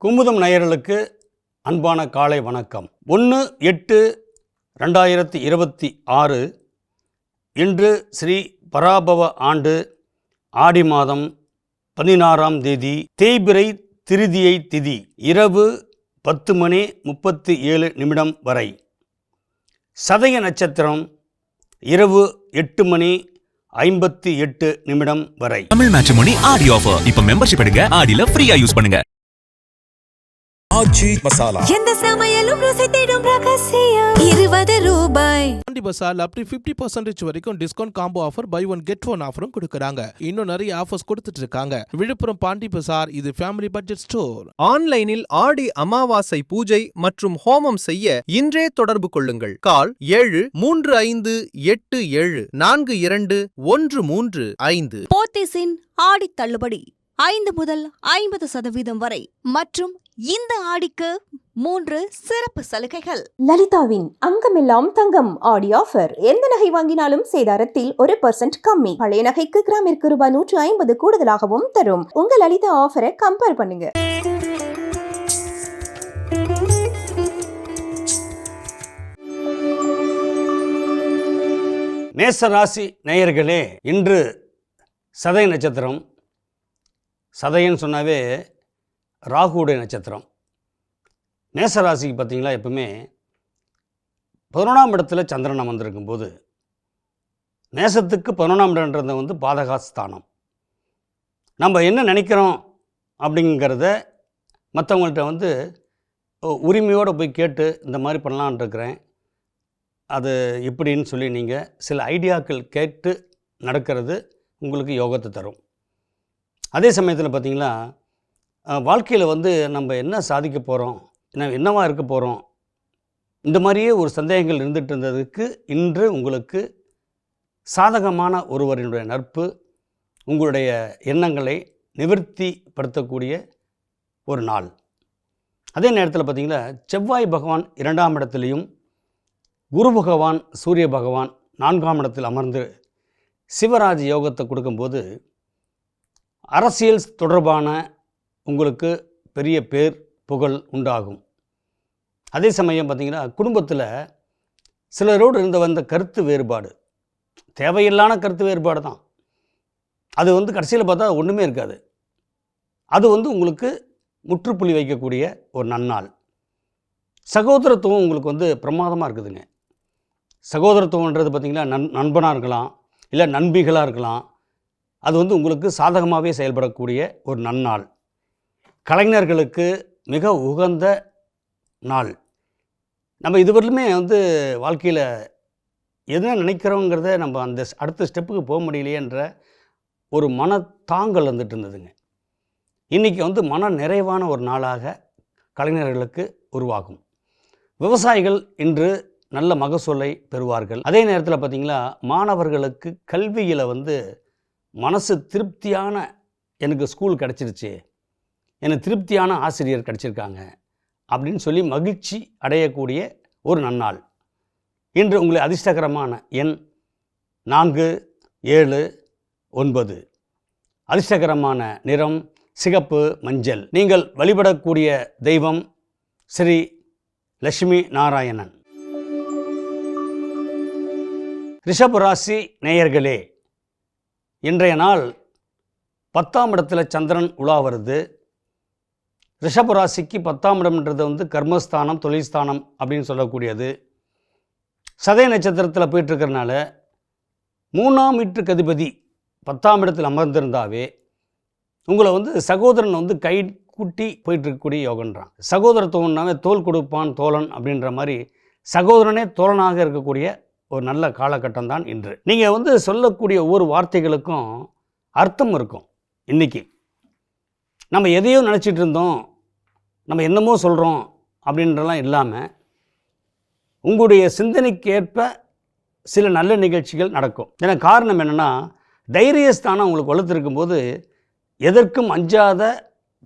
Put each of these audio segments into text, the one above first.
குமுதம் நேயர்களுக்கு அன்பான காலை வணக்கம். 1/8/2026 இன்று ஸ்ரீ பராபவ ஆண்டு ஆடி மாதம் 16ஆம் தேதி தேய்பிறை திருதியை திதி இரவு 10:37 வரை. சதய நட்சத்திரம் இரவு 8:58 வரை. தமிழ் மேட்ரிமோனி ஆடி ஆஃபர். இப்ப மெம்பர்ஷிப் எடுங்க, ஆடில ஃப்ரீயா யூஸ் பண்ணுங்க. ஆச்சி மசாலா எந்த சமையலும் ருசி தேடும் ரகசியம் 20 ரூபாய். பாண்டி பசார்ல up to 50% வரைக்கும் discount combo offer, buy one get one ஆஃபரும் கொடுக்கறாங்க. இன்னும் நிறைய ஆஃபர்ஸ் கொடுத்துட்டு இருக்காங்க. விழுப்புரம் பாண்டி பசார், இது ஃபேமிலி பட்ஜெட் ஸ்டோர். ஆன்லைனில் ஆடி அமாவாசை பூஜை மற்றும் ஹோமம் செய்ய இன்றே தொடர்பு கொள்ளுங்கள். கால் 7357842135. போத்தீஸின் ஆடி தள்ளுபடி 5 முதல் 50% வரை மற்றும் இந்த ஆடிக்கு 3 சிறப்பு சலுகைகள். லலிதாவின் அங்கமெல்லாம் தங்கம் ஆடி ஆஃபர். எந்த நகை வாங்கினாலும் சேதாரத்தில் 1% கம்மி. பழைய நகைக்கு கிராமிற்கு ரூபாய் 150 கூடுதலாகவும் தரும். உங்க லலிதா ஆஃபரை கம்பேர் பண்ணுங்க. மேசராசி நேயர்களே, இன்று சதய நட்சத்திரம். சதயன்னு சொன்னாவே ராகுடைய நட்சத்திரம். மேசராசிக்கு பார்த்திங்களா, எப்பவுமே 11ஆம் இடத்துல சந்திரன் வந்திருக்கும் போது, மேசத்துக்கு 11ஆம் இடம்ன்றது பாதகாஸ்தானம். நம்ம என்ன நினைக்கிறோம் அப்படிங்கிறத மற்றவங்கள்ட்ட உரிமையோடு போய் கேட்டு இந்த மாதிரி பண்ணலான் இருக்கிறேன், அது எப்படின்னு சொல்லி நீங்கள் சில ஐடியாக்கள் கேட்டு நடக்கிறது உங்களுக்கு யோகத்தை தரும். அதே சமயத்தில் பார்த்திங்களா, வாழ்க்கையில் நம்ம என்ன சாதிக்க போகிறோம், என்னவா இருக்க போகிறோம், இந்த மாதிரியே ஒரு சந்தேகங்கள் இருந்துகிட்டு இருந்ததுக்கு இன்று உங்களுக்கு சாதகமான ஒருவரினுடைய நட்பு உங்களுடைய எண்ணங்களை நிவர்த்திப்படுத்தக்கூடிய ஒரு நாள். அதே நேரத்தில் பார்த்திங்களா, செவ்வாய் பகவான் 2ஆம் இடத்துலையும், குரு பகவான் சூரிய பகவான் 4ஆம் இடத்தில் அமர்ந்து சிவராஜ் யோகத்தை கொடுக்கும்போது அரசியல் தொடர்பான உங்களுக்கு பெரிய பேர் புகழ் உண்டாகும். அதே சமயம் பார்த்திங்கன்னா, குடும்பத்தில் சிலரோடு வந்த கருத்து வேறுபாடு, தேவையில்லான கருத்து வேறுபாடு தான், அது கடைசியில் பார்த்தா ஒன்றுமே இருக்காது. அது உங்களுக்கு முற்றுப்புள்ளி வைக்கக்கூடிய ஒரு நன்னாள். சகோதரத்துவம் உங்களுக்கு பிரமாதமாக இருக்குதுங்க. சகோதரத்துவன்றது பார்த்திங்கன்னா நண்பனாக இருக்கலாம், இல்லை நண்பிகளாக இருக்கலாம். அது உங்களுக்கு சாதகமாகவே செயல்படக்கூடிய ஒரு நன்னாள். கலைஞர்களுக்கு மிக உகந்த நாள். நம்ம இதுவரையிலுமே வாழ்க்கையில் எதுனா நினைக்கிறோங்கிறத நம்ம அந்த அடுத்த ஸ்டெப்புக்கு போக முடியலையேன்ற ஒரு மனத்தாங்கல் இருந்ததுங்க. இன்றைக்கி மன நிறைவான ஒரு நாளாக கலைஞர்களுக்கு உருவாகும். விவசாயிகள் இன்று நல்ல மகசூலை பெறுவார்கள். அதே நேரத்தில் பார்த்திங்களா, மாணவர்களுக்கு கல்வியில் மனசு திருப்தியான, எனக்கு ஸ்கூல் கிடச்சிருச்சு, எனக்கு திருப்தியான ஆசிரியர் கிடச்சிருக்காங்க அப்படின்னு சொல்லி மகிழ்ச்சி அடையக்கூடிய ஒரு நன்னாள். இன்று உங்களை அதிர்ஷ்டகரமான எண் 4, 7, 9. அதிர்ஷ்டகரமான நிறம் சிகப்பு, மஞ்சள். நீங்கள் வழிபடக்கூடிய தெய்வம் ஸ்ரீ லட்சுமி நாராயணன். ரிஷபராசி நேயர்களே, இன்றைய நாள் 10ஆம் இடத்துல சந்திரன் உலா வருது. ரிஷபராசிக்கு 10ஆம் இடம்ன்றது கர்மஸ்தானம், தொழில்ஸ்தானம் அப்படின்னு சொல்லக்கூடியது. சதய நட்சத்திரத்தில் போயிட்டுருக்கிறனால 3ஆம் வீட்டுக்கு அதிபதி 10ஆம் இடத்தில் அமர்ந்திருந்தாவே உங்களை சகோதரன் கை கூட்டி போயிட்டுருக்கக்கூடிய யோகன்றான். சகோதரத்துவம்னாவே தோல் கொடுப்பான் தோழன் அப்படின்ற மாதிரி சகோதரனே தோழனாக இருக்கக்கூடிய ஒரு நல்ல காலகட்டம் தான் இன்று. நீங்கள் சொல்லக்கூடிய ஒவ்வொரு வார்த்தைகளுக்கும் அர்த்தம் இருக்கும். இன்றைக்கி நம்ம எதையோ நினச்சிட்டு இருந்தோம், நம்ம என்னமோ சொல்கிறோம் அப்படின்றலாம் இல்லாமல் உங்களுடைய சிந்தனைக்கு ஏற்ப சில நல்ல நிகழ்ச்சிகள் நடக்கும். ஏன்னா காரணம் என்னென்னா, தைரியஸ்தானம் உங்களுக்கு வலுத்திருக்கும் போது எதற்கும் அஞ்சாத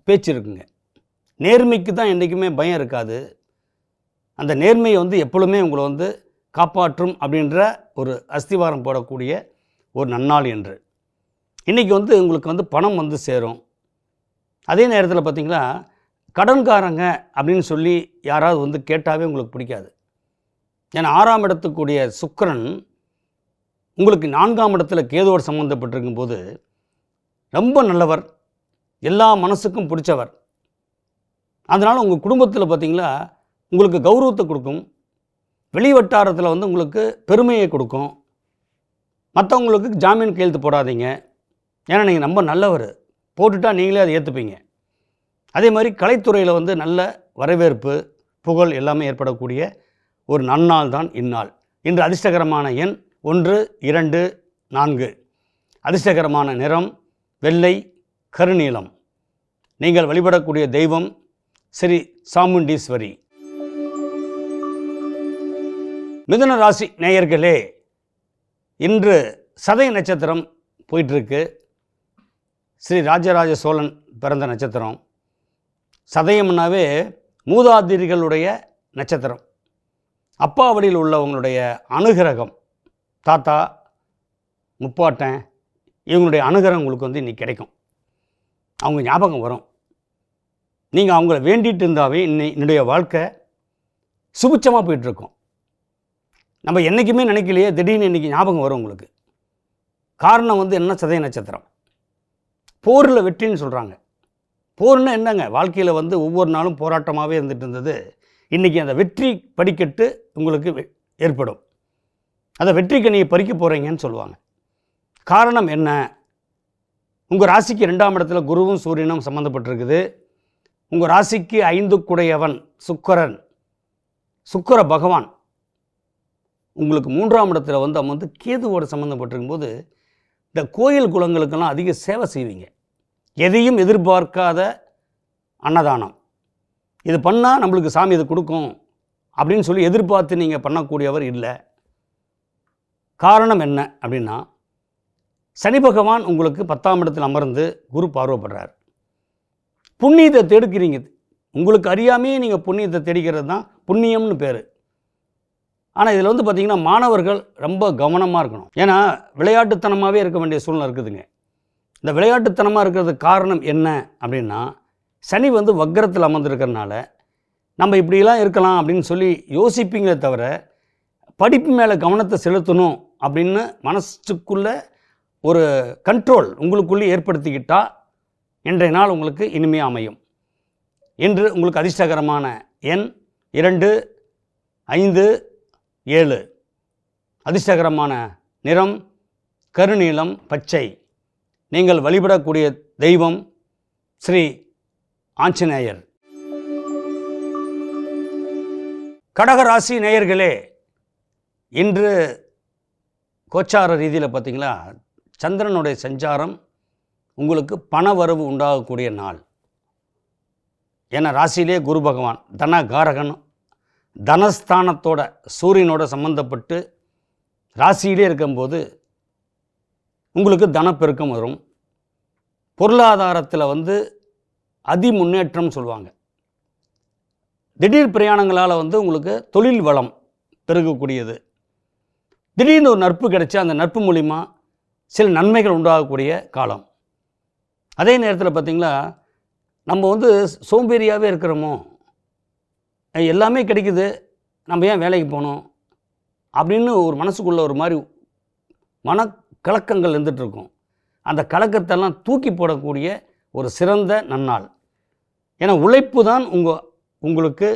பேச்சு இருக்குங்க. நேர்மைக்கு தான் என்றைக்குமே பயம் இருக்காது. அந்த நேர்மையை எப்பொழுதுமே உங்களை காப்பாற்றும் அப்படின்ற ஒரு அஸ்திவாரம் போடக்கூடிய ஒரு நன்னாள் என்று. இன்றைக்கி உங்களுக்கு பணம் சேரும். அதே நேரத்தில் பார்த்திங்கன்னா, கடன்காரங்க அப்படின்னு சொல்லி யாராவது வந்து கேட்டாவே உங்களுக்கு பிடிக்காது. ஏன்னா 6ஆம் இடத்துக்குரிய சுக்கிரன் உங்களுக்கு 4ஆம் இடத்துல கேதுவோடு சம்மந்தப்பட்டிருக்கும் போது ரொம்ப நல்லவர், எல்லா மனசுக்கும் பிடிச்சவர். அதனால் உங்கள் குடும்பத்தில் பார்த்திங்களா உங்களுக்கு கௌரவத்தை கொடுக்கும், வெளி வட்டாரத்தில் வந்து உங்களுக்கு பெருமையை கொடுக்கும். மற்றவங்களுக்கு ஜாமீன் கையெழுத்து போடாதீங்க, ஏன்னா நீங்கள் ரொம்ப நல்லவர், போட்டுட்டா நீங்களே அதை ஏற்றுப்பீங்க. அதே மாதிரி கலைத்துறையில் வந்து நல்ல வரவேற்பு, புகழ் எல்லாமே ஏற்படக்கூடிய ஒரு நன்னாள் தான் இந்நாள். இன்று அதிர்ஷ்டகரமான எண் 1, 2, 4. அதிர்ஷ்டகரமான நிறம் வெள்ளை, கருநீலம். நீங்கள் வழிபடக்கூடிய தெய்வம் ஸ்ரீ சாமுண்டீஸ்வரி. மிதுன ராசி நேயர்களே, இன்று சதய நட்சத்திரம் போயிட்டுருக்கு. ஸ்ரீ ராஜராஜ சோழன் பிறந்த நட்சத்திரம். சதயம்னாவே மூதாதிரிகளுடைய நட்சத்திரம். அப்பா வழியில் உள்ளவங்களுடைய அனுகிரகம், தாத்தா, முப்பாட்டன், இவங்களுடைய அனுகிரகம் உங்களுக்கு வந்து இன்றைக்கி கிடைக்கும். அவங்க ஞாபகம் வரும். நீங்கள் அவங்கள வேண்டிகிட்டு இருந்தாவே என்னுடைய வாழ்க்கை சுபிட்சமாக போயிட்டுருக்கும். நம்ம என்றைக்குமே நினைக்கலையே, திடீர்னு இன்றைக்கி ஞாபகம் வரும் உங்களுக்கு. காரணம் வந்து என்ன? சதய நட்சத்திரம். போரில் வெற்றின்னு சொல்கிறாங்க. போர்னா என்னங்க? வாழ்க்கையில் வந்து ஒவ்வொரு நாளும் போராட்டமாகவே இருந்துகிட்டு இருந்தது. இன்றைக்கி அந்த வெற்றி படிக்கட்டு உங்களுக்கு ஏற்படும். அதை வெற்றிக்கு நீங்கள் பறிக்க போகிறீங்கன்னு சொல்லுவாங்க. காரணம் என்ன? உங்கள் ராசிக்கு 2ஆம் இடத்துல குருவும் சூரியனும் சம்மந்தப்பட்டிருக்குது. உங்கள் ராசிக்கு 5 சுக்கிரன், சுக்கிர பகவான் உங்களுக்கு 3ஆம் இடத்துல வந்து அவன் வந்து கேதுவோடு சம்மந்தப்பட்டிருக்கும் போது இந்த கோயில் குலங்களுக்கெல்லாம் அதிக சேவை செய்வீங்க. எதையும் எதிர்பார்க்காத அன்னதானம், இது பண்ணால் நம்மளுக்கு சாமி இது கொடுக்கும் அப்படின்னு சொல்லி எதிர்பார்த்து நீங்கள் பண்ணக்கூடியவர் இல்லை. காரணம் என்ன அப்படின்னா, சனி பகவான் உங்களுக்கு 10ஆம் இடத்தில் அமர்ந்து குரு பார்வைப்படுறார். புண்ணியத்தை தேடுக்கிறீங்க. உங்களுக்கு அறியாமையே நீங்கள் புண்ணியத்தை தேடிக்கிறது தான் புண்ணியம்னு பேர். ஆனால் இதில் வந்து பார்த்திங்கன்னா மாணவர்கள் ரொம்ப கவனமாக இருக்கணும். ஏன்னா விளையாட்டுத்தனமாகவே இருக்க வேண்டிய சூழ்நிலை இருக்குதுங்க. இந்த விளையாட்டுத்தனமாக இருக்கிறதுக்கு காரணம் என்ன அப்படின்னா, சனி வந்து வக்ரத்தில் அமர்ந்திருக்கிறதுனால நம்ம இப்படிலாம் இருக்கலாம் அப்படின்னு சொல்லி யோசிப்பீங்களே தவிர, படிப்பு மேலே கவனத்தை செலுத்தணும் அப்படின்னு மனசுக்குள்ளே ஒரு கண்ட்ரோல் உங்களுக்குள்ளே ஏற்படுத்திக்கிட்டால் இன்றைய நாள் உங்களுக்கு இனிமையாக அமையும். இன்று உங்களுக்கு அதிர்ஷ்டகரமான எண் 2, 5, 7. அதிர்ஷ்டகரமான நிறம் கருநீலம், பச்சை. நீங்கள் வழிபடக்கூடிய தெய்வம் ஸ்ரீ ஆஞ்சநேயர். கடகராசி நேயர்களே, இன்று கோச்சார ரீதியில் பார்த்திங்களா சந்திரனுடைய சஞ்சாரம் உங்களுக்கு பணவரவு உண்டாகக்கூடிய நாள். ஏன்னா ராசியிலே குரு பகவான் தனகாரகன், தனஸ்தானத்தோட சூரியனோட சம்பந்தப்பட்டு ராசியிலே இருக்கும்போது உங்களுக்கு தனப்பெருக்கம் வரும். பொருளாதாரத்தில் வந்து அதி முன்னேற்றம் சொல்லுவாங்க. திடீர் பிரயாணங்களால் வந்து உங்களுக்கு தொழில் வளம் பெருகக்கூடியது. திடீர்னு ஒரு நட்பு கிடைச்சா அந்த நட்பு மூலிமா சில நன்மைகள் உண்டாகக்கூடிய காலம். அதே நேரத்தில் பார்த்திங்களா நம்ம வந்து சோம்பேறியாகவே இருக்கிறோமோ, எல்லாமே கிடைக்குது, நம்ம ஏன் வேலைக்கு போகணும் அப்படின்னு ஒரு மனசுக்குள்ளே ஒரு மாதிரி மனக்கலக்கங்கள் இருந்துகிட்ருக்கும். அந்த கலக்கத்தெல்லாம் தூக்கி போடக்கூடிய ஒரு சிறந்த நன்னாள். ஏன்னா உழைப்பு தான் உங்களுக்கு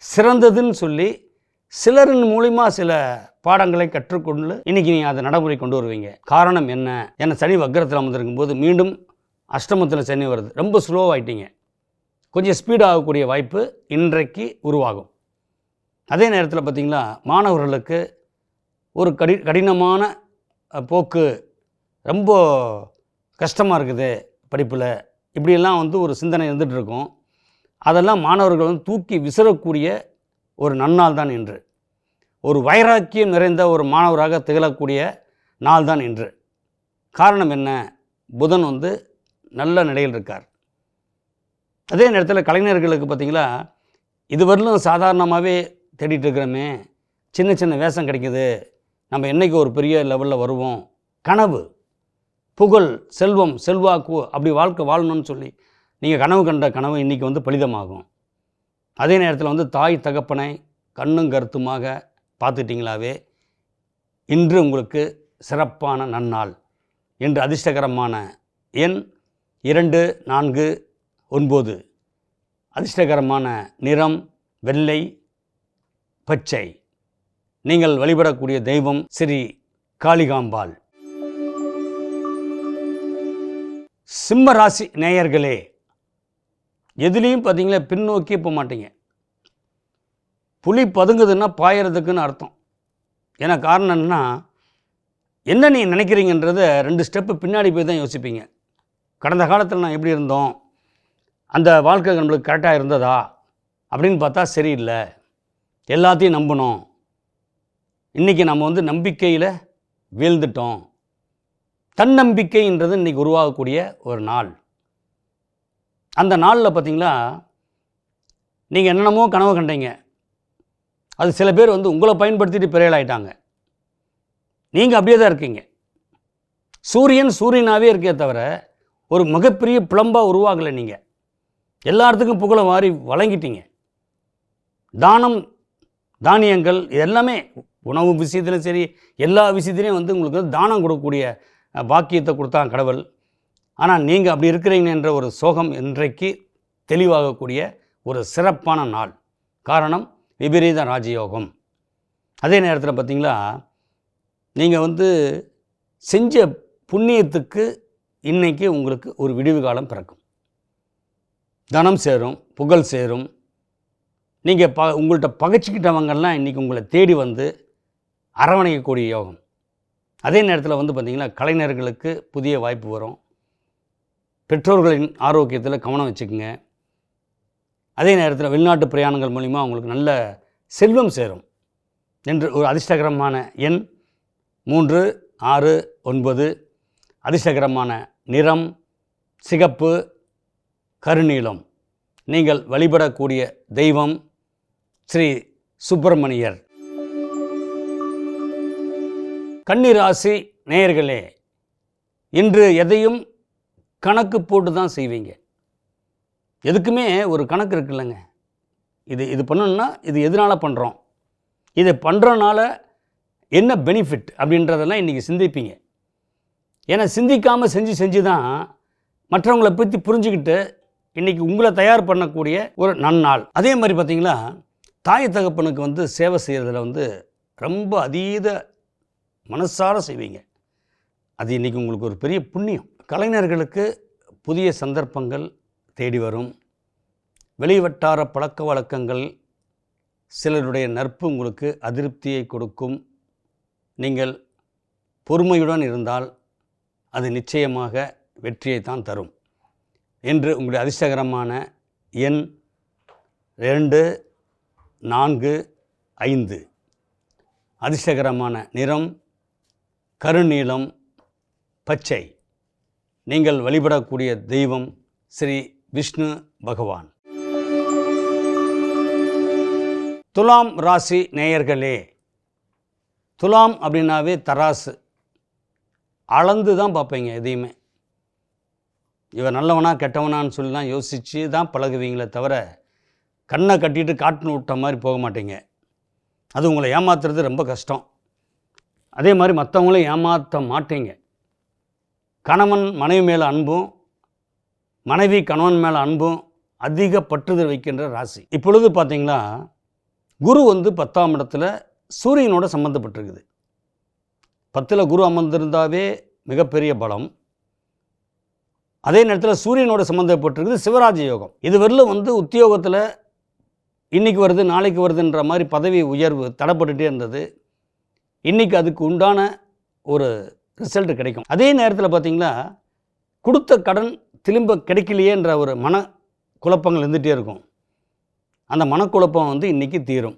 சிறந்ததுன்னு சொல்லி சிலரின் மூலிமா சில பாடங்களை கற்றுக்கொண்டு இன்றைக்கி நீங்கள் அதை நடைமுறை கொண்டு வருவீங்க. காரணம் என்ன? ஏன்னா சனி வக்ரத்தில் அமர்ந்திருக்கும் போது மீண்டும் அஷ்டமத்தில் சனி வருது. ரொம்ப ஸ்லோவாகிட்டீங்க. கொஞ்சம் ஸ்பீடாகக்கூடிய வாய்ப்பு இன்றைக்கு உருவாகும். அதே நேரத்தில் பார்த்திங்களா மாணவர்களுக்கு ஒரு கடினமான போக்கு, ரொம்ப கஷ்டமாக இருக்குது படிப்பில், இப்படியெல்லாம் வந்து ஒரு சிந்தனை இருந்துகிட்ருக்கும். அதெல்லாம் மாணவர்கள் வந்து தூக்கி விசிறக்கூடிய ஒரு நன்னாள் தான் இன்று. ஒரு வைராக்கியம் நிறைந்த ஒரு மாணவராக திகழக்கூடிய நாள் தான் இன்று. காரணம் என்ன? புதன் வந்து நல்ல நிலையில் இருக்கார். அதே நேரத்தில் கலைஞர்களுக்கு பார்த்திங்களா இதுவரையிலும் சாதாரணமாகவே தேடிட்டு இருக்கிறோமே, சின்ன சின்ன வேஷம் கிடைக்கிது, நம்ம என்றைக்கு ஒரு பெரிய லெவலில் வருவோம், கனவு, புகழ், செல்வம், செல்வாக்கு, அப்படி வாழ்க்கை வாழணும்னு சொல்லி நீங்கள் கனவு கண்ட கனவு இன்றைக்கி வந்து பலிதமாகும். அதே நேரத்தில் வந்து தாய் தகப்பனை கண்ணும் கருத்துமாக பார்த்துட்டிங்களாவே இன்று உங்களுக்கு சிறப்பான நன்னாள். என்று அதிர்ஷ்டகரமான எண் 2, 4, 9. அதிர்ஷ்டகரமான நிறம் வெள்ளை, பச்சை. நீங்கள் வழிபடக்கூடிய தெய்வம் ஸ்ரீ காளிகாம்பாள். சிம்ம ராசி நேயர்களே, எதுலேயும் பார்த்தீங்களா பின்னோக்கி போக மாட்டீங்க. புலி பதுங்குதுன்னா பாயறதுக்குன்னு அர்த்தம். ஏன்னா காரணம் என்னன்னா, என்ன நீ நினைக்கிறீங்கன்றத 2 ஸ்டெப்பு பின்னாடி போய் தான் யோசிப்பீங்க. கடந்த காலத்தில் நான் எப்படி இருந்தோம், அந்த வாழ்க்கை நம்மளுக்கு கரெக்டாக இருந்ததா அப்படின்னு பார்த்தா சரியில்லை, எல்லாத்தையும் நம்பணும். இன்றைக்கி நம்ம வந்து நம்பிக்கையில் வீழ்ந்துட்டோம். தன்னம்பிக்கைன்றது இன்றைக்கி உருவாகக்கூடிய ஒரு நாள். அந்த நாளில் பார்த்தீங்களா, நீங்கள் என்னென்னமோ கனவு கண்டீங்க. அது சில பேர் வந்து உங்களை பயன்படுத்திட்டு பிறையலாயிட்டாங்க. நீங்கள் அப்படியே தான் இருக்கீங்க. சூரியனாகவே இருக்கே தவிர ஒரு மிகப்பெரிய பிளம்பாக உருவாகலை. நீங்கள் எல்லாத்துக்கும் புகழை வாரி வழங்கிட்டீங்க. தானம், தானியங்கள் எல்லாமே உணவு விஷயத்திலும் சரி, எல்லா விஷயத்துலையும் வந்து உங்களுக்கு வந்து தானம் கொடுக்கக்கூடிய பாக்கியத்தை கொடுத்தான் கடவுள். ஆனால் நீங்கள் அப்படி இருக்கிறீங்க என்ற ஒரு சோகம் இன்றைக்கு தெளிவாகக்கூடிய ஒரு சிறப்பான நாள். காரணம் விபரீத ராஜயோகம். அதே நேரத்தில் பார்த்தீங்களா, நீங்கள் வந்து செஞ்ச புண்ணியத்துக்கு இன்றைக்கி உங்களுக்கு ஒரு விடிவு காலம் பிறக்கும். தனம் சேரும், புகழ் சேரும். நீங்கள் உங்கள்கிட்ட பகைச்சிக்கிட்டவங்கெல்லாம் இன்றைக்கி உங்களை தேடி வந்து அரவணைக்கக்கூடிய யோகம். அதே நேரத்தில் வந்து பார்த்திங்கன்னா, கலைஞர்களுக்கு புதிய வாய்ப்பு வரும். பெற்றோர்களின் ஆரோக்கியத்தில் கவனம் வச்சுக்கோங்க. அதே நேரத்தில் வெளிநாட்டு பிரயாணங்கள் மூலிமா அவங்களுக்கு நல்ல செல்வம் சேரும். என்று ஒரு அதிர்ஷ்டகரமான எண் 3, 6, 9. அதிர்ஷ்டகரமான நிறம் சிகப்பு, கருநீலம். நீங்கள் வழிபடக்கூடிய தெய்வம் ஸ்ரீ சுப்பிரமணியர். கன்னிராசி நேயர்களே, இன்று எதையும் கணக்கு போட்டு தான் செய்வீங்க. எதுக்குமே ஒரு கணக்கு இருக்குல்லங்க. இது பண்ணணும்னா இது எதனால் பண்ணுறோம், இதை பண்ணுறனால என்ன பெனிஃபிட் அப்படின்றதெல்லாம் இன்றைக்கி சிந்திப்பீங்க. ஏன்னா சிந்திக்காமல் செஞ்சு தான் மற்றவங்களை பற்றி புரிஞ்சுக்கிட்டு இன்றைக்கி உங்களை தயார் பண்ணக்கூடிய ஒரு நன்னாள். அதே மாதிரி பார்த்திங்களா, தாய் தகப்பனுக்கு வந்து சேவை செய்கிறதுல வந்து ரொம்ப அதீத மனசார செய்வீங்க. அது இன்றைக்கி உங்களுக்கு ஒரு பெரிய புண்ணியம். கலைஞர்களுக்கு புதிய சந்தர்ப்பங்கள் தேடி வரும். வெளிவட்டார பழக்க வழக்கங்கள் சிலருடைய நட்பு உங்களுக்கு அதிருப்தியை கொடுக்கும். நீங்கள் பொறுமையுடன் இருந்தால் அது நிச்சயமாக வெற்றியை தான் தரும். என்று உங்களுடைய அதிர்ஷ்டகரமான எண் 2, 4, 5. அதிர்ஷ்டகரமான நிறம் கருநீலம், பச்சை. நீங்கள் வழிபடக்கூடிய தெய்வம் ஸ்ரீ விஷ்ணு பகவான். துலாம் ராசி நேயர்களே, துலாம் அப்படின்னாவே தராசு. அளந்து தான் பார்ப்பீங்க எதையுமே. இவன் நல்லவனா கெட்டவனான்னு சொல்லலாம் யோசித்து தான் பழகுவீங்களே தவிர கண்ணை கட்டிட்டு காட்டுன்னு விட்ட மாதிரி போக மாட்டீங்க. அது உங்களை ஏமாத்துறது ரொம்ப கஷ்டம். அதே மாதிரி மற்றவங்களையும் ஏமாற்ற மாட்டீங்க. கணவன் மனைவி மேலே அன்பும், மனைவி கணவன் மேலே அன்பும் அதிக பற்றுதல் வைக்கின்ற ராசி. இப்பொழுது பார்த்தீங்களா, குரு வந்து 10ஆம் இடத்துல சூரியனோட சம்மந்தப்பட்டிருக்குது. 10ல் குரு அமர்ந்திருந்தாவே மிகப்பெரிய பலம். அதே நேரத்தில் சூரியனோட சம்மந்தப்பட்டிருக்குது சிவராஜ யோகம். இதுவரையிலும் வந்து உத்தியோகத்தில் இன்றைக்கி வருது நாளைக்கு வருதுன்ற மாதிரி பதவி உயர்வு தடைப்பட்டுகிட்டே இருந்தது. இன்றைக்கி அதுக்கு உண்டான ஒரு ரிசல்ட் கிடைக்கும். அதே நேரத்தில் பார்த்திங்களா, கொடுத்த கடன் திரும்ப கிடைக்கலையேன்ற ஒரு மன குழப்பங்கள் இருந்துகிட்டே இருக்கும். அந்த மனக்குழப்பம் வந்து இன்றைக்கி தீரும்.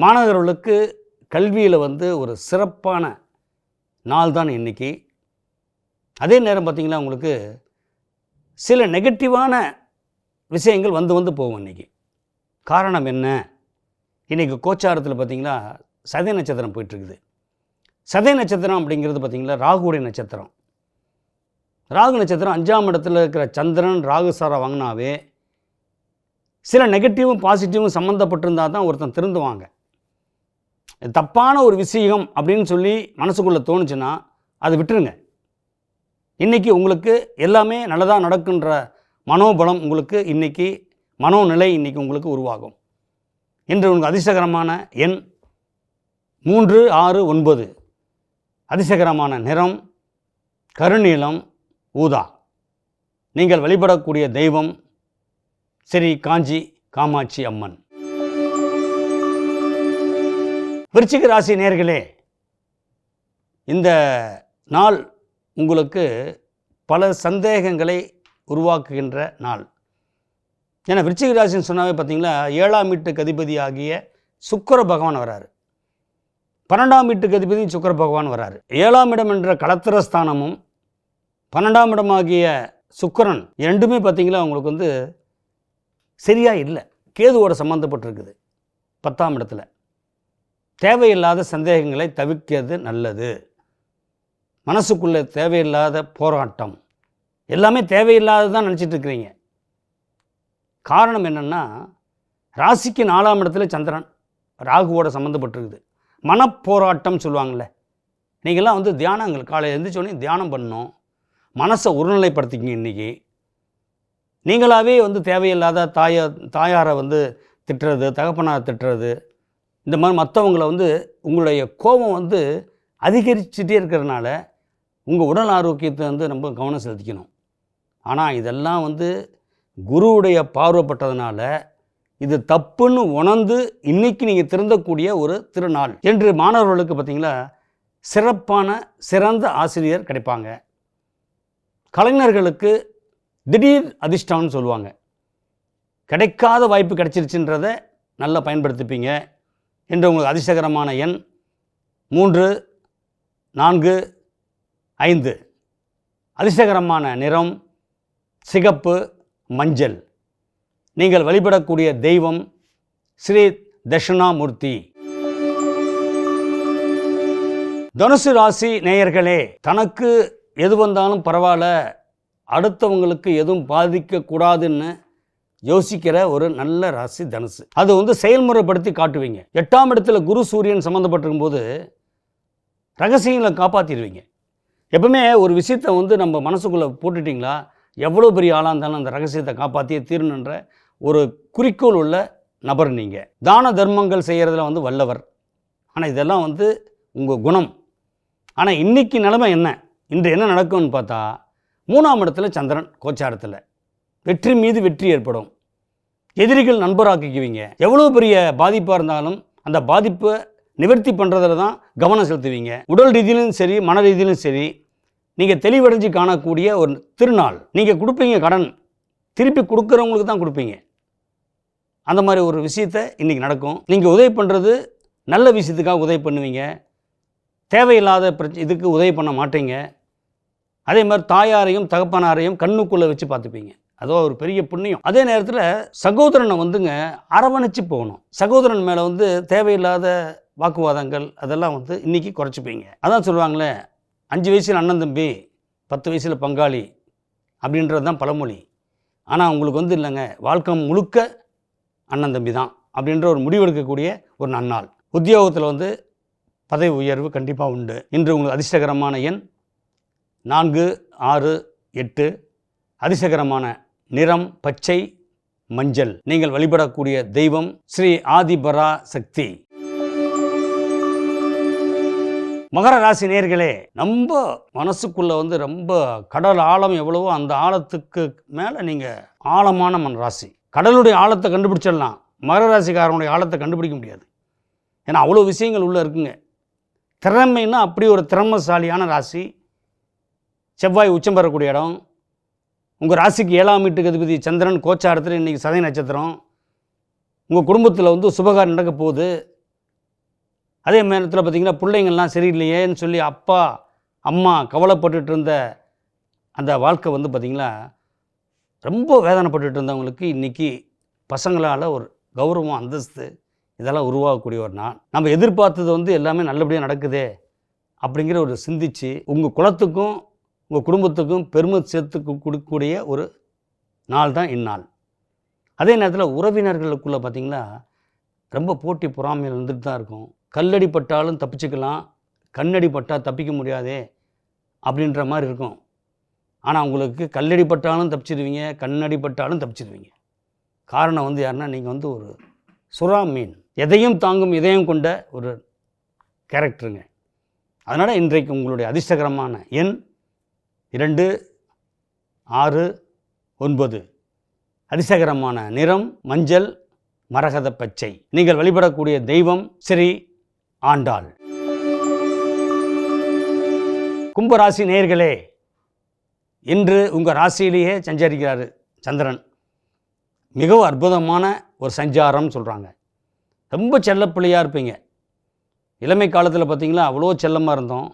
மாணவர்களுக்கு கல்வியில் வந்து ஒரு சிறப்பான நாள் தான் இன்றைக்கி. அதே நேரம் பார்த்திங்கன்னா, உங்களுக்கு சில நெகட்டிவான விஷயங்கள் வந்து போகும் இன்றைக்கி. காரணம் என்ன? இன்றைக்கி கோச்சாரத்தில் பார்த்திங்களா சதய நட்சத்திரம் போயிட்டுருக்குது. சதய நட்சத்திரம் அப்படிங்கிறது பார்த்திங்களா ராகுடைய நட்சத்திரம். ராகு நட்சத்திரம் 5ஆம் இடத்துல இருக்கிற சந்திரன் ராகு சாரை வாங்கினாவே சில நெகட்டிவும் பாசிட்டிவும் சம்மந்தப்பட்டிருந்தால் தான் ஒருத்தன் திருந்துவாங்க. தப்பான ஒரு விஷயம் அப்படின்னு சொல்லி மனசுக்குள்ளே தோணுச்சுன்னா அதை விட்டுருங்க. இன்றைக்கி உங்களுக்கு எல்லாமே நல்லதாக நடக்குன்ற மனோபலம் உங்களுக்கு இன்றைக்கி, மனோநிலை இன்றைக்கி உங்களுக்கு உருவாகும். இன்று உங்களுக்கு அதிர்ஷ்டகரமான எண் 3, 6, 9. அதிர்ஷ்டகரமான நிறம் கருநீலம், ஊதா. நீங்கள் வழிபடக்கூடிய தெய்வம் ஸ்ரீ காஞ்சி காமாட்சி அம்மன். விருச்சிக ராசி நேயர்களே, இந்த நாள் உங்களுக்கு பல சந்தேகங்களை உருவாக்குகின்ற நாள். ஏன்னா விருச்சிக ராசின்னு சொன்னாவே பார்த்தீங்களா, 7ஆம் வீட்டுக்கு அதிபதி ஆகிய சுக்கிர பகவான் வராரு. 12ஆம் வீட்டுக்கு அதிபதி சுக்கிர பகவான் வராரு. 7ஆம் இடம் என்ற களத்திரஸ்தானமும் 12ஆம் இடமாகிய சுக்கிரன் ரெண்டுமே பார்த்தீங்களா உங்களுக்கு வந்து சரியாக இல்லை. கேதுவோட சம்மந்தப்பட்டிருக்குது 10ஆம் இடத்துல. தேவையில்லாத சந்தேகங்களை தவிர்க்கிறது நல்லது. மனசுக்குள்ளே தேவையில்லாத போராட்டம் எல்லாமே தேவையில்லாத தான் நினச்சிட்டு இருக்கிறீங்க. காரணம் என்னென்னா, ராசிக்கு 4ஆம் இடத்துல சந்திரன் ராகுவோட சம்மந்தப்பட்டிருக்குது. மனப்போராட்டம் சொல்லுவாங்கள்ல, நீங்கள்லாம் வந்து தியானங்கள் காலையில் எழுந்திரிச்சோடனே தியானம் பண்ணணும், மனசை ஒருநிலைப்படுத்திக்கிங்க. இன்றைக்கி நீங்களாகவே வந்து தேவையில்லாத தாயாரை வந்து திட்டுறது, தகப்பனாரை திட்டுறது, இந்த மாதிரி மற்றவங்களை வந்து உங்களுடைய கோபம் வந்து அதிகரிச்சுட்டே இருக்கிறதுனால உங்கள் உடல் ஆரோக்கியத்தை வந்து ரொம்ப கவனம் செலுத்திக்கணும். ஆனால் இதெல்லாம் வந்து குருவுடைய பார்வைப்பட்டதுனால இது தப்புன்னு உணர்ந்து இன்றைக்கி நீங்கள் திருந்தக்கூடிய ஒரு திருநாள் என்று மாணவர்களுக்கு பார்த்திங்களா சிறந்த ஆசிரியர் கிடைப்பாங்க. கலைஞர்களுக்கு திடீர் அதிர்ஷ்டம்னு சொல்லுவாங்க. கிடைக்காத வாய்ப்பு கிடைச்சிருச்சுன்றதை நல்லா பயன்படுத்திப்பீங்க என்று உங்களுக்கு அதிர்ஷ்டகரமான எண் 3, 4, 5. அதிர்ஷ்டகரமான நிறம் சிகப்பு, மஞ்சள். நீங்கள் வழிபடக்கூடிய தெய்வம் ஸ்ரீ தட்சிணாமூர்த்தி. தனுசு ராசி நேயர்களே, தனக்கு எது வந்தாலும் பரவாயில்ல, அடுத்தவங்களுக்கு எதுவும் பாதிக்கக்கூடாதுன்னு யோசிக்கிற ஒரு நல்ல ராசி தனுசு. அது வந்து செயல்முறைப்படுத்தி காட்டுவீங்க. 8ஆம் இடத்துல குரு சூரியன் சம்மந்தப்பட்டிருக்கும் போது ரகசியங்களை காப்பாற்றிடுவீங்க. எப்பவுமே ஒரு விஷயத்தை வந்து நம்ம மனசுக்குள்ளே போட்டுட்டிங்களா, எவ்வளோ பெரிய ஆளாக இருந்தாலும் அந்த ரகசியத்தை காப்பாற்றியே தீரணுன்ற ஒரு குறிக்கோள் உள்ள நபர் நீங்கள். தான தர்மங்கள் செய்கிறதுல வந்து வல்லவர். ஆனால் இதெல்லாம் வந்து உங்கள் குணம். ஆனால் இன்றைக்கி நிலைமை என்ன, இன்று என்ன நடக்கும்னு பார்த்தா, 3ஆம் இடத்துல சந்திரன் கோச்சாரத்தில் வெற்றி மீது வெற்றி ஏற்படும். எதிரிகள் நண்பராக்கிக்குவீங்க. எவ்வளோ பெரிய பாதிப்பாக இருந்தாலும் அந்த பாதிப்பை நிவர்த்தி பண்ணுறதுல தான் கவனம் செலுத்துவீங்க. உடல் ரீதியிலும் சரி, மன ரீதியிலும் சரி, நீங்கள் தெளிவடைஞ்சு காணக்கூடிய ஒரு திருநாள். நீங்கள் கொடுப்பீங்க கடன், திருப்பி கொடுக்குறவங்களுக்கு தான் கொடுப்பீங்க. அந்த மாதிரி ஒரு விஷயத்தை இன்றைக்கி நடக்கும். நீங்கள் உதவி பண்ணுறது நல்ல விஷயத்துக்காக உதவி பண்ணுவீங்க. தேவையில்லாத இதுக்கு உதவி பண்ண மாட்டீங்க. அதே மாதிரி தாயாரையும் தகப்பனாரையும் கண்ணுக்குள்ளே வச்சு பார்த்துப்பீங்க. அதோ ஒரு பெரிய புண்ணியம். அதே நேரத்தில் சகோதரனை வந்துங்க அரவணைச்சு போகணும். சகோதரன் மேலே வந்து தேவையில்லாத வாக்குவாதங்கள் அதெல்லாம் வந்து இன்றைக்கி குறைச்சிப்பீங்க. அதான் சொல்லுவாங்களே, 5 வயசில் அண்ணன் தம்பி, 10 வயசில் பங்காளி அப்படின்றது தான் பழமொழி. ஆனால் உங்களுக்கு வந்து இல்லைங்க, வாழ்க்கை முழுக்க அண்ணன் தம்பி தான் அப்படின்ற ஒரு முடிவெடுக்கக்கூடிய ஒரு நன்னாள். உத்தியோகத்தில் வந்து பதவி உயர்வு கண்டிப்பாக உண்டு. இன்று உங்களுக்கு அதிர்ஷ்டகரமான எண் 4, 6, 8. அதிர்ஷ்டகரமான நிறம் பச்சை, மஞ்சள். நீங்கள் வழிபடக்கூடிய தெய்வம் ஸ்ரீ ஆதிபரா சக்தி. மகர ராசி நேயர்களே, நம்ம மனசுக்குள்ளே வந்து ரொம்ப கடல் ஆழம் எவ்வளவோ அந்த ஆழத்துக்கு மேலே நீங்கள் ஆழமான ராசி. கடலுடைய ஆழத்தை கண்டுபிடிச்சிடலாம், மகர ராசிக்காரனுடைய ஆழத்தை கண்டுபிடிக்க முடியாது. ஏன்னா அவ்வளோ விஷயங்கள் உள்ளே இருக்குங்க. திறமைன்னா அப்படி ஒரு திறமைசாலியான ராசி. செவ்வாய் உச்சம் பெறக்கூடிய இடம். உங்கள் ராசிக்கு 7ஆம் வீட்டுக்கு அதிபதி சந்திரன் கோச்சாரத்தில் இன்றைக்கி சதய நட்சத்திரம். உங்கள் குடும்பத்தில் வந்து சுபகாரம் நடக்க போகுது. அதே நேரத்தில் பார்த்திங்கன்னா பிள்ளைங்கள்லாம் சரியில்லையேன்னு சொல்லி அப்பா அம்மா கவலைப்பட்டுட்டு இருந்த அந்த வாழ்க்கை வந்து பார்த்திங்களா ரொம்ப வேதனைப்பட்டுட்டு இருந்தவங்களுக்கு இன்றைக்கி பசங்களால் ஒரு கௌரவம், அந்தஸ்து இதெல்லாம் உருவாகக்கூடிய ஒரு நாள். நம்ம எதிர்பார்த்தது வந்து எல்லாமே நல்லபடியாக நடக்குதே அப்படிங்கிற ஒரு சிந்திச்சு உங்கள் குலத்துக்கும் உங்கள் குடும்பத்துக்கும் பெருமை சேர்த்து கொடுக்கக்கூடிய ஒரு நாள் தான் இந்நாள். அதே நேரத்தில் உறவினர்களுக்குள்ளே பார்த்திங்களா ரொம்ப போட்டி பொறாமையில் இருந்துட்டு தான் இருக்கும். கல்லடி பட்டாலும் தப்பிச்சுக்கலாம், கண்ணடி பட்டால் தப்பிக்க முடியாதே அப்படின்ற மாதிரி இருக்கும். ஆனால் உங்களுக்கு கல்லடி பட்டாலும் தப்பிச்சிடுவீங்க, கண்ணடி பட்டாலும் தப்பிச்சிடுவீங்க. காரணம் வந்து யாருன்னா, நீங்கள் வந்து ஒரு சுறா மீன், எதையும் தாங்கும் இதயம் கொண்ட ஒரு கேரக்டருங்க. அதனால் இன்றைக்கு உங்களுடைய அதிர்ஷ்டகரமான எண் 2, 6, 9. அதிர்ஷ்டகரமான நிறம் மஞ்சள், மரகத பச்சை. நீங்கள் வழிபடக்கூடிய தெய்வம் ஸ்ரீ ஆண்டாள். கும்பராசி நேயர்களே, இன்று உங்கள் ராசியிலேயே சஞ்சரிக்கிறாரு சந்திரன். மிகவும் அற்புதமான ஒரு சஞ்சாரம் சொல்கிறாங்க. ரொம்ப செல்லப்பிள்ளையாக இருப்பீங்க. இளமை காலத்தில் பார்த்திங்களா அவ்வளோ செல்லமாக இருந்தோம்,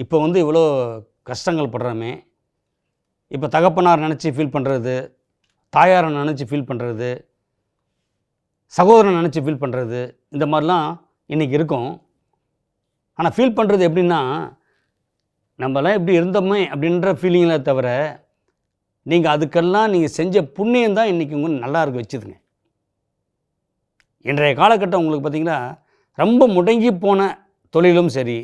இப்போ வந்து இவ்வளோ கஷ்டங்கள் படுறோமே. இப்போ தகப்பனார் நினச்சி ஃபீல் பண்ணுறது, தாயாரை நினச்சி ஃபீல் பண்ணுறது, சகோதரனை நினச்சி ஃபீல் பண்ணுறது, இந்த மாதிரிலாம் இன்றைக்கி இருக்கும். ஆனால் ஃபீல் பண்ணுறது எப்படின்னா, நம்மளாம் எப்படி இருந்தோமே அப்படின்ற ஃபீலிங்கில் தவிர, நீங்கள் அதுக்கெல்லாம் நீங்கள் செஞ்ச புண்ணியம் தான் இன்றைக்கி உங்களுக்கு நல்லா இருக்க வச்சுதுங்க. இன்றைய காலகட்டம் உங்களுக்கு பார்த்திங்கன்னா ரொம்ப முடங்கி போன தொழிலும் சரி,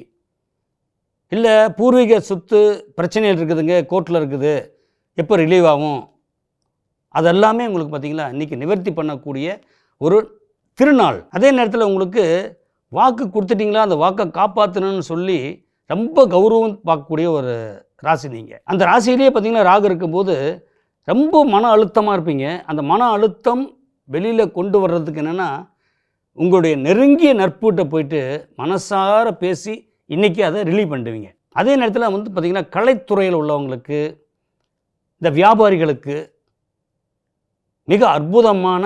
இல்லை பூர்வீக சொத்து பிரச்சனைகள் இருக்குதுங்க, கோர்ட்டில் இருக்குது, எப்போ ரிலீவ் ஆகும், அதெல்லாமே உங்களுக்கு பார்த்திங்களா இன்றைக்கி நிவர்த்தி பண்ணக்கூடிய ஒரு திருநாள். அதே நேரத்தில் உங்களுக்கு வாக்கு கொடுத்துட்டிங்களா, அந்த வாக்கை காப்பாற்றணும்னு சொல்லி ரொம்ப கௌரவம் பார்க்கக்கூடிய ஒரு ராசி நீங்கள். அந்த ராசியிலேயே பார்த்திங்கன்னா ராகு இருக்கும்போது ரொம்ப மன அழுத்தமாக இருப்பீங்க. அந்த மன அழுத்தம் வெளியில் கொண்டு வர்றதுக்கு என்னென்னா, உங்களுடைய நெருங்கிய நட்புகிட்ட போயிட்டு மனசார பேசி இன்றைக்கி அதை ரிலீவ் பண்ணிடுவீங்க. அதே நேரத்தில் வந்து பார்த்திங்கன்னா கலைத்துறையில் உள்ளவங்களுக்கு, இந்த வியாபாரிகளுக்கு மிக அற்புதமான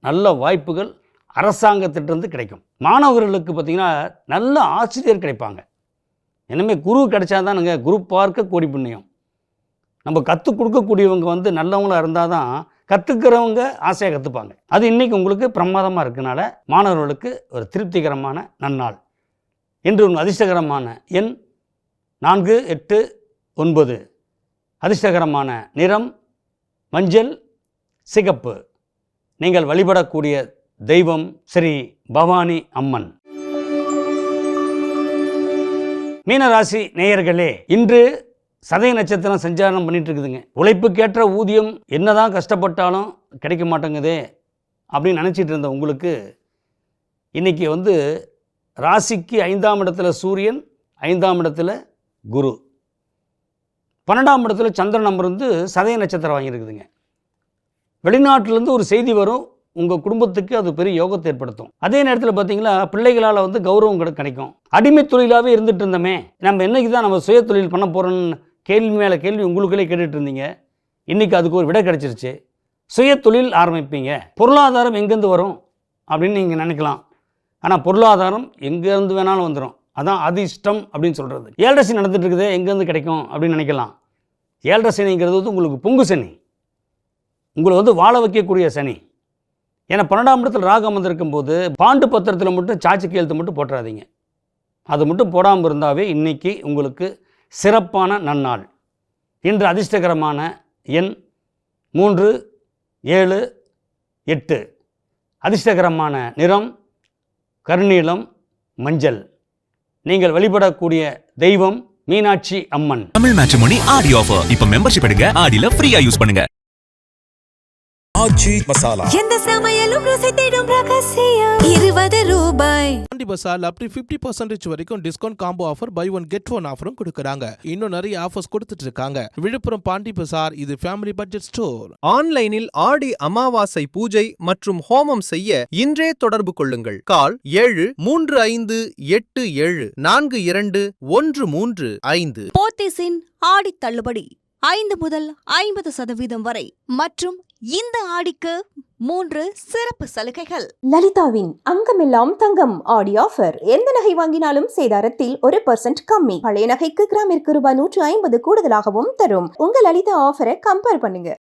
நல்ல வாய்ப்புகள் அரசாங்கத்திட்டிருந்து கிடைக்கும். மாணவர்களுக்கு பார்த்திங்கன்னா நல்ல ஆசிரியர் கிடைப்பாங்க. இனிமேல் குரு கிடைச்சாதானுங்க, குரு பார்க்க கோடி புண்ணியம். நம்ம கற்றுக் கொடுக்கக்கூடியவங்க வந்து நல்லவங்களாக இருந்தால் தான் கற்றுக்கிறவங்க ஆசையாக கற்றுப்பாங்க. அது இன்றைக்கி உங்களுக்கு பிரமாதமாக இருக்கனால மாணவர்களுக்கு ஒரு திருப்திகரமான நன்னாள். இன்று உங்கள் அதிர்ஷ்டகரமான எண் 4, 8, 9. அதிர்ஷ்டகரமான நிறம் மஞ்சள், சிகப்பு. நீங்கள் வழிபடக்கூடிய தெய்வம் ஸ்ரீ பவானி அம்மன். மீனராசி நேயர்களே, இன்று சதய நட்சத்திரம் சஞ்சாரம் பண்ணிட்டு இருக்குதுங்க. உழைப்புக்கேற்ற ஊதியம் என்னதான் கஷ்டப்பட்டாலும் கிடைக்க மாட்டேங்குதே அப்படின்னு நினச்சிட்டு இருந்த உங்களுக்கு இன்றைக்கி வந்து ராசிக்கு 5ஆம் இடத்துல சூரியன், 5ஆம் இடத்துல குரு, 12ஆம் இடத்துல சந்திரன் அமர்ந்து சதய நட்சத்திரம் வாங்கியிருக்குதுங்க. வெளிநாட்டிலேருந்து ஒரு செய்தி வரும், உங்கள் குடும்பத்துக்கு அது பெரிய யோகத்தை ஏற்படுத்தும். அதே நேரத்தில் பார்த்தீங்களா பிள்ளைகளால் வந்து கௌரவம் கிடைக்கும். அடிமை தொழிலாகவே இருந்துட்டு இருந்தோமே, நம்ம என்றைக்கு தான் நம்ம சுய தொழில் பண்ண போகிறோன்னு கேள்வி மேலே கேள்வி உங்களுக்குள்ளே கேட்டுட்டு இருந்தீங்க. இன்றைக்கி அதுக்கு ஒரு விடை கிடச்சிருச்சு. சுய தொழில் ஆரம்பிப்பீங்க. பொருளாதாரம் எங்கேருந்து வரும் அப்படின்னு நீங்கள் நினைக்கலாம். ஆனால் பொருளாதாரம் எங்கேருந்து வேணாலும் வந்துடும். அதான் அதிர்ஷ்டம் அப்படின்னு சொல்கிறது. 7 சனி நடந்துட்டு இருக்குது, எங்கேருந்து கிடைக்கும் அப்படின்னு நினைக்கலாம். 7 சனிங்கிறது வந்து உங்களுக்கு பொங்கு சனி, உங்களை வந்து வாழ வைக்கக்கூடிய சனி. ஏன்னா 12ஆம் இடத்தில் ராகு அமர்ந்திருக்கும் போது பாண்டு பத்திரத்தில் மட்டும் சாட்சி கையெழுத்து மட்டும் போட்டுறாதீங்க. அது மட்டும் போடாமல் இருந்தாவே இன்றைக்கி உங்களுக்கு சிறப்பான நன்னாள். இன்று அதிர்ஷ்டகரமான எண் 3, 7, 8. அதிர்ஷ்டகரமான நிறம் கருநீலம், மஞ்சள். நீங்கள் வழிபடக்கூடிய தெய்வம் மீனாட்சி அம்மன். தமிழ் மேட்ரிமோனி ஆடி ஆஃபர். இப்ப மெம்பர்ஷிப் எடுங்க, ஆடில ஃப்ரீயா யூஸ் பண்ணுங்க. ஆச்சி மசாலா. எந்த சமையலும் ருசி தேடும் ரகசியம். 20 ரூபாய். பாண்டி பசார் up to 50% வரைக்கும் discount combo offer, buy one get one ஆஃபரும் கொடுக்கறாங்க. இன்னும் நிறைய ஆஃபர்ஸ் கொடுத்துட்டு இருக்காங்க. விழுப்புரம் பாண்டி பசார், இது ஃபேமிலி பட்ஜெட் ஸ்டோர். ஆன்லைனில் ஆடி அமாவாசை பூஜை மற்றும் ஹோமம் செய்ய இன்றே தொடர்பு கொள்ளுங்கள். கால் 735787421335. போத்தீஸின் ஆடி தள்ளுபடி 5 முதல் 50% வரை மற்றும் இந்த ஆடிக்கு 3 சிறப்பு சலுகைகள். லலிதாவின் அங்கமெல்லாம் தங்கம் ஆடி ஆஃபர். எந்த நகை வாங்கினாலும் சேதாரத்தில் 1% கம்மி. பழைய நகைக்கு கிராமிற்கு ரூபாய் 150 கூடுதலாகவும் தரும். உங்க லலிதா ஆஃபரை கம்பேர் பண்ணுங்க.